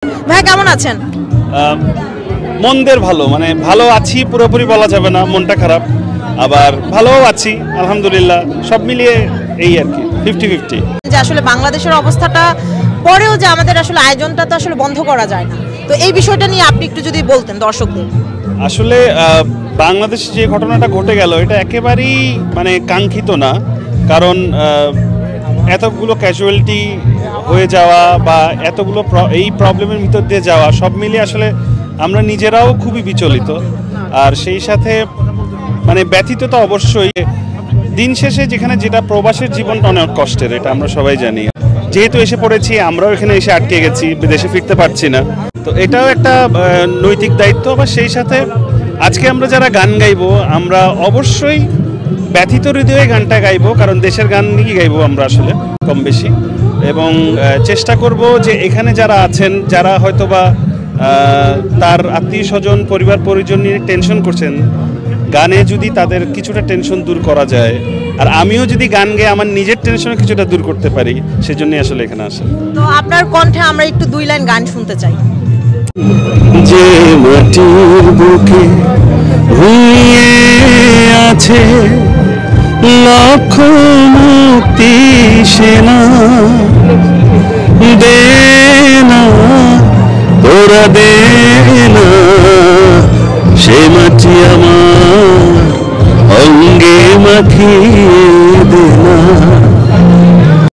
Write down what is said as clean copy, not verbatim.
ভাই কেমন আছেন? মনদের ভালো, মানে ভালো আছি পুরোপুরি বলা যাবে না, মনটা খারাপ, আবার ভালোও আছি আলহামদুলিল্লাহ, সব মিলিয়ে এই আর কি 50-50। যে আসলে বাংলাদেশের অবস্থাটা পরেও যে আমাদের আসলে আয়োজনটা তো আসলে বন্ধ করা যায় না, তো এই বিষয়টা নিয়ে আপনি একটু যদি বলতেন দর্শকদের। আসলে বাংলাদেশে যে ঘটনাটা ঘটে গেল এটা একেবারেই মানে কাঙ্ক্ষিত না, কারণ এতগুলো ক্যাজুয়ালিটি হয়ে যাওয়া বা এতগুলো এই প্রবলেমের ভিতর দিয়ে যাওয়া সব মিলিয়ে আসলে আমরা নিজেরাও খুবই বিচলিত, আর সেই সাথে মানে ব্যথিত তো অবশ্যই। দিন শেষে যেখানে যেটা প্রবাসের জীবনটা অনেক কষ্টের, এটা আমরা সবাই জানি। যেহেতু এসে পড়েছি, আমরাও এখানে এসে আটকে গেছি, বিদেশে ফিরতে পারছি না, তো এটাও একটা নৈতিক দায়িত্ব। আবার সেই সাথে আজকে আমরা যারা গান গাইবো, আমরা অবশ্যই ব্যথিত হৃদয়ে গানটা গাইবো, কারণ দেশের গান নিয়েই গাইবো আমরা আসলে কম বেশি, এবং চেষ্টা করব যে এখানে যারা আছেন, যারা হয়তোবা তার আত্মীয় স্বজন পরিবার পরিজন নিয়ে টেনশন করছেন, গানে যদি তাদের কিছুটা টেনশন দূর করা যায়, আর আমিও যদি গান গেয়ে আমার নিজের টেনশন কিছুটা দূর করতে পারি, সেজন্যই আসলে এখানে আসা। তো আপনার কণ্ঠে আমরা একটু 2 লাইন গান শুনতে চাই। যে মাটির বুকে ঘুমিয়ে আছে লক্ষ মুক্তি সেনা, দে না তোরা দে না, সে মাটি আমার অঙ্গে মাখিয়ে দে না।